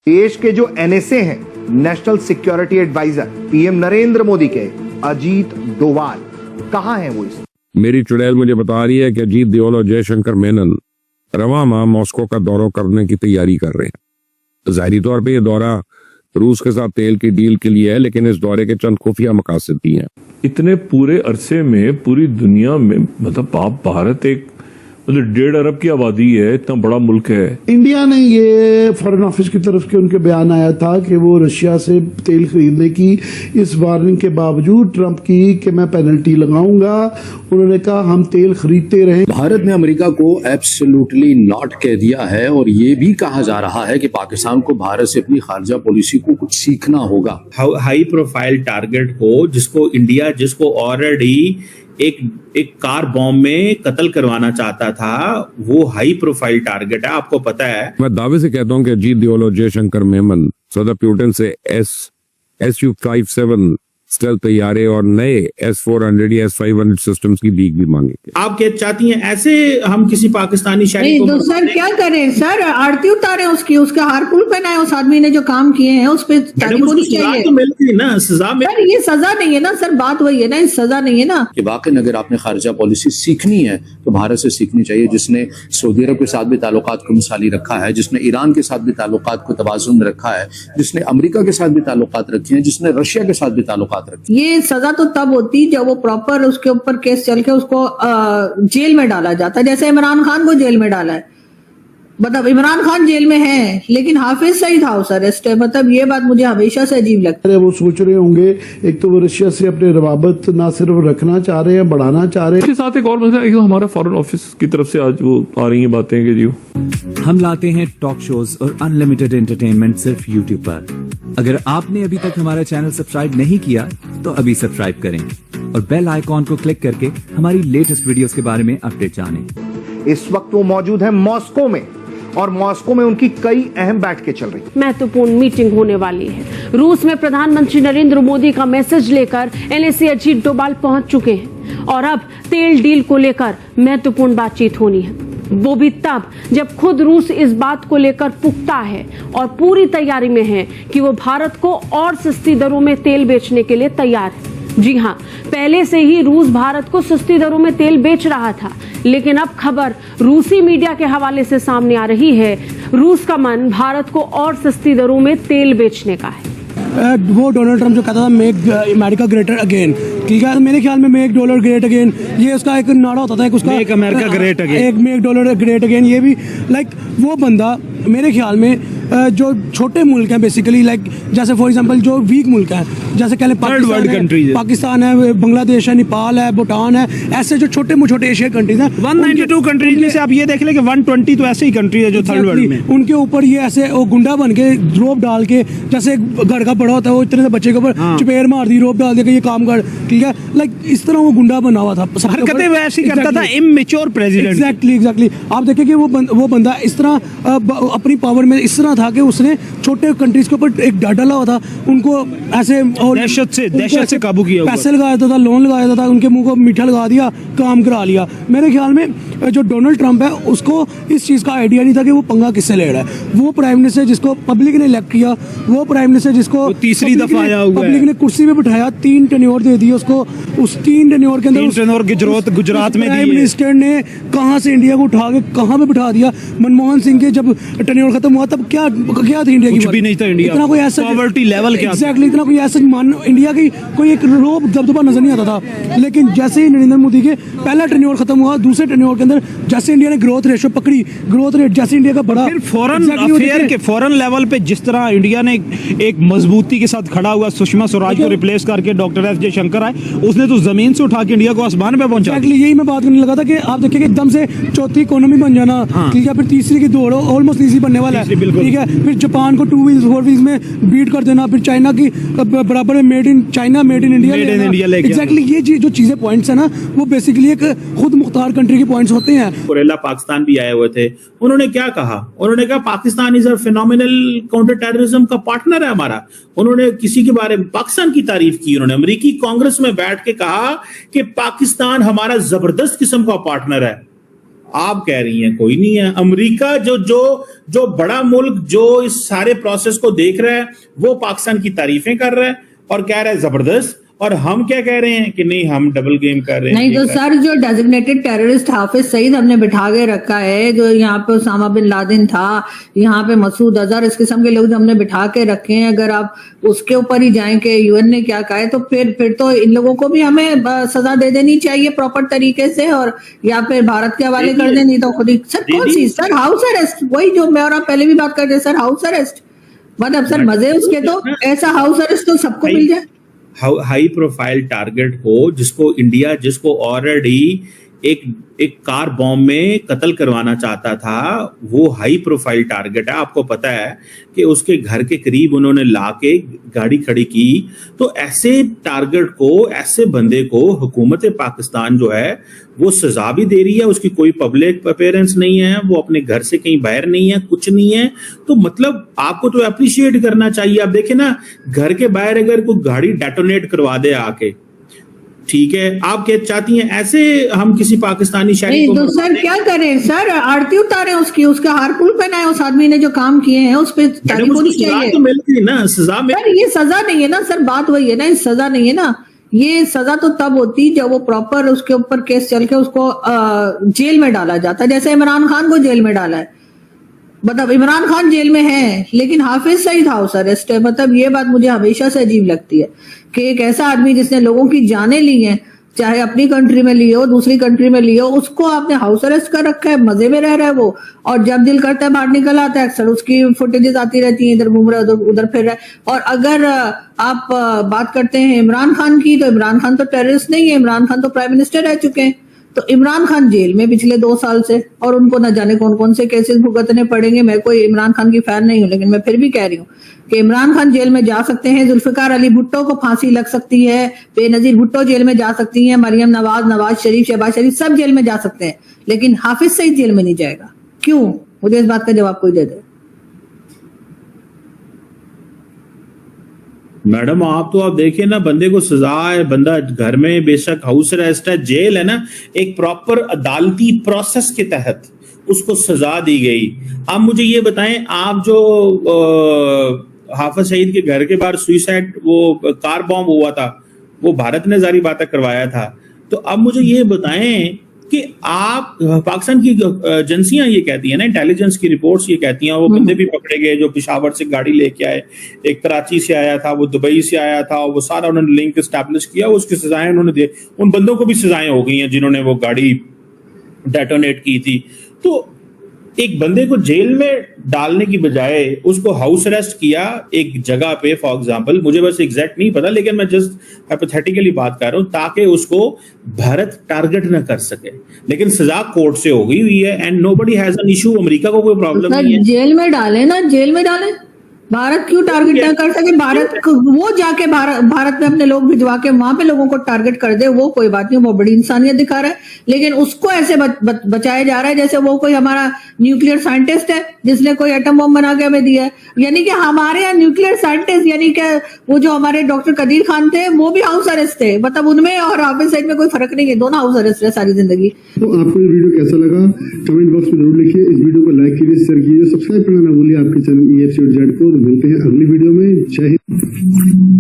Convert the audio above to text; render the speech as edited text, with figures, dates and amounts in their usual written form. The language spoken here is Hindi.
देश के जो एनएसए हैं, national security adviser PM Narendra Modi के, अजीत डोवाल, कहां हैं वो? मेरी चुड़ैल मुझे बता रही है कि अजीत डोवाल और जयशंकर मेनन रवा माह मॉस्को का दौरा करने की तैयारी कर रहे हैं। जाहिरी तौर पे ये दौरा रूस के साथ तेल की डील के लिए है, लेकिन इस दौरे के चंद खुफिया मकासद भी हैं। इतने पूरे अरसे में पूरी दुनिया में मतलब आप भारत एक 1.5 अरब की आबादी है, इतना बड़ा मुल्क है। इंडिया ने ये फॉरेन ऑफिस की तरफ के उनके बयान आया था कि वो रशिया से तेल खरीदने की इस वार्निंग के बावजूद ट्रंप की कि मैं पेनल्टी लगाऊंगा, उन्होंने कहा हम तेल खरीदते रहे। भारत ने अमेरिका को एब्सोल्युटली नॉट कह दिया है और ये भी कहा जा रहा है कि पाकिस्तान को भारत से अपनी खारजा पॉलिसी को कुछ सीखना होगा। हाई प्रोफाइल टारगेट को जिसको ऑलरेडी एक कार बॉम्ब में कत्ल करवाना चाहता था, वो हाई प्रोफाइल टारगेट है, आपको पता है। मैं दावे से कहता हूं कि अजीत डोवाल और जयशंकर मेनन सदर पुतिन से SU-57 स्टेल्थ तैयारे और नए S-400 या S-500 सिस्टम्स की भीख भी मांगेंगे। आप क्या चाहती हैं ऐसे हम किसी पाकिस्तानी शहरी को? तो सर क्या करें सर, आरती उतारे उसका हारपुल पहनाए उस आदमी ने जो काम किए हैं उस पे सजा तो मिल गई ना, सजा में। सर ये सजा नहीं है ना सर, बात वही है ना, इस सजा नहीं है ना। कि वाकई अगर आपने खारजा पॉलिसी सीखनी है तो भारत से सीखनी चाहिए, जिसने सऊदी अरब के साथ भी ताल्लुकात को मिसाली रखा है, जिसने ईरान के साथ भी ताल्लुकात को तवाज़ुन में रखा है, जिसने अमेरिका के साथ भी ताल्लुकात रखे हैं, जिसने रशिया के साथ भी ताल्लुकात रखे। ये सजा तो तब होती जब वो प्रॉपर उसके ऊपर केस चल के उसको जेल में डाला जाता, जैसे इमरान खान को जेल में डाला है। मतलब इमरान खान जेल में है लेकिन हाफिज सईद हाउस अरेस्ट है। मतलब ये बात मुझे हमेशा से अजीब लगता है। वो सोच रहे होंगे एक तो वो रशिया से अपने रवाबत ना सिर्फ रखना चाह रहे हैं, बढ़ाना चाह रहे हैं। इसके साथ एक और मसला है कि हमारा फॉरेन ऑफिस की तरफ से आज वो आ रही हैं बातें कि जी हम लाते हैं टॉक शोज और अनलिमिटेड एंटरटेनमेंट सिर्फ यूट्यूब पर। अगर आपने अभी तक हमारा चैनल सब्सक्राइब नहीं किया तो अभी सब्सक्राइब करें और बेल आइकॉन को क्लिक करके हमारी लेटेस्ट वीडियोस के बारे में अपडेट जानें। इस वक्त वो मौजूद है मॉस्को में और मॉस्को में उनकी कई अहम बैठकें चल रही हैं। महत्वपूर्ण मीटिंग होने वाली है। रूस में प्रधानमंत्री नरेंद्र मोदी का मैसेज लेकर एनएसए अजीत डोवाल पहुंच चुके हैं और अब तेल डील को लेकर महत्वपूर्ण बातचीत होनी है, वो भी तब जब खुद रूस इस बात को लेकर पुख्ता है और पूरी तैयारी में है कि वो भारत को और सस्ती दरों में तेल बेचने के लिए तैयार है। जी हां, पहले से ही रूस भारत को सस्ती दरों में तेल बेच रहा था, लेकिन अब खबर रूसी मीडिया के हवाले से सामने आ रही है, रूस का मन भारत को और सस्ती दरों में तेल बेचने का है। वो डोनाल्ड ट्रंप जो कहता था मेक अमेरिका ग्रेटर अगेन, ठीक है, मेरे ख्याल में मेक डॉलर ग्रेट अगेन, ये उसका एक नारा होता था, एक उसका मेक अमेरिका ग्रेट अगेन, एक मेक डॉलर ग्रेट अगेन। ये भी वो बंदा मेरे ख्याल में जो छोटे मुल्क हैं बेसिकली जैसे फॉर एग्जांपल जो वीक मुल्क हैं, जैसे कह लें पाकिस्तान है, बांग्लादेश है, नेपाल है, भूटान है, ऐसे जो छोटे एशिया कंट्रीज हैं, 192 कंट्रीज में से आप ये देख लें कि 120 तो ऐसे ही कंट्री है जो थर्ड वर्ल्ड में, उनके ऊपर ये ऐसे गुंडा बन के रोप डाल के, जैसे घर का बड़ा होता है वो इतने से बच्चे के ऊपर चपेड़ मार दी, रोप डाल दे ये काम कर, ठीक है, इस तरह वो गुंडा बना हुआ था, हरकतें वैसी करता था, इमैच्योर प्रेसिडेंट। एग्जैक्टली आप देखें कि वो बंदा इस तरह अपनी पावर में इस तरह था कि उसने छोटे कंट्रीज के ऊपर एक डर डाला हुआ था, उनको ऐसे दहशत से काबू किया, पैसे लगाया था, लोन लगाया था, उनके मुंह को मीठा लगा दिया, काम करा लिया। मेरे ख्याल में जो डोनाल्ड ट्रंप है उसको इस चीज का आइडिया नहीं था कि वो पंगा किससे ले रहा है। वो प्राइम मिनिस्टर जिसको पब्लिक ने इलेक्ट किया, वो प्राइम मिनिस्टर जिसको तीसरी दफा आया हुआ है, पब्लिक ने कुर्सी पे बिठाया, 3 टेन्योर दे दिए उसको, उस 3 टेन्योर के अंदर टेन्योर की जरूरत गुजरात में प्राइम मिनिस्टर ने कहां से इंडिया को उठा के कहां पे बिठा दिया। मनमोहन सिंह के जब टेन्योर खत्म हुआ तब क्या थी इंडिया की? कुछ भी नहीं था इंडिया, इतना कोई ऐसा पॉवर्टी लेवल क्या एग्जैक्टली इतना कोई ऐसा इंडिया की कोई एक रोब दबदबा नजर नहीं आता था। लेकिन जैसे ही नरेंद्र मोदी के पहला टेन्योर खत्म हुआ, दूसरे टेन्योर के अंदर जैसे इंडिया ने ग्रोथ रेशो पकड़ी, ग्रोथ रेट जैसे इंडिया का बढ़ा, फिर फॉरेन अफेयर के फॉरेन लेवल पे जिस तरह इंडिया ने एक मजबूती के साथ खड़ा हुआ, सुषमा स्वराज को रिप्लेस करके डॉक्टर एस जयशंकर आए, उसने तो जमीन से उठा के इंडिया को आसमान पे पहुंचा। यही मैं बात करने लगा था कि आप देखिए कि एकदम से चौथी इकोनॉमी बन जाना, ठीक है, फिर तीसरी की दौड़ ऑलमोस्ट तीसरी बनने वाला है, ठीक है, फिर जापान को 2 वीक्स 4 वीक्स में बीट कर देना, फिर चाइना की बराबर में made in China made in India exactly ये जो चीजें पॉइंट्स है ना, वो बेसिकली एक खुद मुख्तार कंट्री के पॉइंट्स होते हैं। कुरेला पाकिस्तान भी आए हुए थे, उन्होंने क्या कहा? उन्होंने कहा Pakistan is a phenomenal counter terrorism का पार्टनर है हमारा। उन्होंने किसी के बारे में पाकिस्तान की तारीफ की, उन्होंने अमेरिकी कांग्रेस में बैठ के कहा कि पाकिस्तान हमारा जबरदस्त किस्म का पार्टनर है। आप कह रही हैं कोई नहीं है। अमेरिका जो बड़ा मुल्क जो इस सारे प्रोसेस को देख रहा है वो पाकिस्तान की तारीफें कर रहा है और कह रहा है जबरदस्त, और हम क्या कह रहे हैं कि नहीं हम डबल गेम कर रहे हैं। नहीं तो सर जो डेजिग्नेटेड टेररिस्ट हाफिज सईद हमने बिठा के रखा है, जो यहाँ पे उसामा बिन लादेन था, यहाँ पे मसूद अजहर, इस किस्म के लोग जो हमने बिठा के रखे हैं, अगर आप उसके ऊपर ही जाएं कि यूएन ने क्या कहा है तो फिर तो इन लोगों को भी हमें सजा दे देनी चाहिए प्रॉपर तरीके से, और या फिर भारत के हवाले कर देनी तो खुद ही। सर कौन सी सर हाउस अरेस्ट, वही जो मैं और आप पहले भी बात करते सर, हाउस अरेस्ट मतलब सर मजे उसके, तो ऐसा हाउस अरेस्ट तो सबको मिल जाए। हाई प्रोफाइल टारगेट को जिसको ऑलरेडी एक कार बॉम्ब में कत्ल करवाना चाहता था, वो हाई प्रोफाइल टारगेट है। आपको पता है कि उसके घर के करीब उन्होंने लाके गाड़ी खड़ी की। तो ऐसे टारगेट को, ऐसे बंदे को हुकूमत पाकिस्तान जो है वो सजा भी दे रही है। उसकी कोई पब्लिक अपीयरेंस नहीं है, वो अपने घर से कहीं बाहर नहीं है, कुछ नहीं है। तो मतलब आपको तो अप्रिशिएट करना चाहिए। आप देखें ना, घर के बाहर अगर कोई गाड़ी डेटोनेट करवा दे आके, ठीक है, आप क्या चाहती हैं ऐसे हम किसी पाकिस्तानी शहरी को? तो सर क्या करें सर, आरती उतारे उसका हारपुल पहनाए उस आदमी ने जो काम किए हैं उस पे तारीफ होनी चाहिए। तो मिल गई ना सजा में। सर ये सजा नहीं है ना सर, बात वही है ना, ये सजा नहीं है ना। ये सजा तो तब होती जब वो प्रॉपर उसके ऊपर केस चल के उसको जेल में डाला जाता है। जैसे इमरान खान को जेल में डाला है, मतलब इमरान खान जेल में है लेकिन हाफिज सईद हाउस अरेस्ट है। मतलब ये बात मुझे हमेशा से अजीब लगती है कि एक ऐसा आदमी जिसने लोगों की जानें ली हैं, चाहे अपनी कंट्री में ली हो, दूसरी कंट्री में ली हो, उसको आपने हाउस अरेस्ट कर रखा है, मजे में रह रहा है वो, और जब दिल करता है बाहर निकल आता है। अक्सर उसकी फुटेजेस आती रहती हैं, इधर घूम रहा है उधर फिर रहा है। और अगर आप बात करते हैं इमरान खान की, तो इमरान खान तो टेररिस्ट नहीं है, इमरान खान तो प्राइम मिनिस्टर रह चुके हैं। तो इमरान खान जेल में पिछले 2 साल से, और उनको न जाने कौन कौन से केसेस भुगतने पड़ेंगे। मैं कोई इमरान खान की फैन नहीं हूं, लेकिन मैं फिर भी कह रही हूँ कि इमरान खान जेल में जा सकते हैं, जुल्फिकार अली भुट्टो को फांसी लग सकती है, बेनजीर भुट्टो जेल में जा सकती है, मरियम नवाज, नवाज शरीफ, शहबाज शरीफ सब जेल में जा सकते हैं, लेकिन हाफिज सईद जेल में नहीं जाएगा। क्यों? मुझे इस बात का जवाब कोई दे दे। मैडम आप देखिए ना, बंदे को सजा है, बंदा घर में बेशक हाउस अरेस्ट है, जेल है ना, एक प्रॉपर अदालती प्रोसेस के तहत उसको सजा दी गई। अब मुझे ये बताएं, आप जो हाफिज सईद के घर के बाहर सुइसाइड वो कार बॉम्ब हुआ था, वो भारत ने जारी बातें करवाया था। तो अब मुझे ये बताएं कि आप, पाकिस्तान की एजेंसियां ये कहती है ना, इंटेलिजेंस की रिपोर्ट्स ये कहती हैं, वो बंदे भी पकड़े गए जो पेशावर से गाड़ी लेके आए, एक कराची से आया था, वो दुबई से आया था, वो सारा उन्होंने लिंक एस्टैब्लिश किया, उसकी सजाएं उन्होंने दी। उन बंदों को भी सजाएं हो गई हैं जिन्होंने वो गाड़ी डेटोनेट की थी। तो एक बंदे को जेल में डालने की बजाय उसको हाउस अरेस्ट किया एक जगह पे, फॉर एग्जांपल, मुझे बस एग्जैक्ट नहीं पता, लेकिन मैं जस्ट हाइपोथेटिकली बात कर रहा हूं, ताकि उसको भारत टारगेट न कर सके। लेकिन सजा कोर्ट से हो गई हुई है and nobody has an issue. America को कोई प्रॉब्लम नहीं है। जेल में डाले ना, जेल में डाले, भारत क्यों टारगेट ना कर सके? भारत वो जाके भारत में अपने लोग भिजवा के वहां पे लोगों को टारगेट कर दे, वो कोई बात नहीं, वो बड़ी इंसानियत दिखा रहा है। लेकिन उसको ऐसे बचाया जा रहा है जैसे वो कोई हमारा न्यूक्लियर साइंटिस्ट है जिसने कोई एटम बम बना के हमें दिया है। यानी कि हमारे यहाँ न्यूक्लियर साइंटिस्ट, यानी कि वो जो हमारे डॉक्टर कदीर खान थे वो भी हाउस अरेस्ट थे। मतलब उनमें और हाफिज सईद में कोई फर्क नहीं है, दोनों हाउस अरेस्ट है सारी जिंदगी। तो आपको ये वीडियो कैसा लगा कमेंट बॉक्स में जरूर लिखिए। इस वीडियो को लाइक कीजिए, शेयर कीजिए, सब्सक्राइब करना ना भूलिए आपके चैनल EFC को। मिलते हैं अगली वीडियो में। जय हिंद।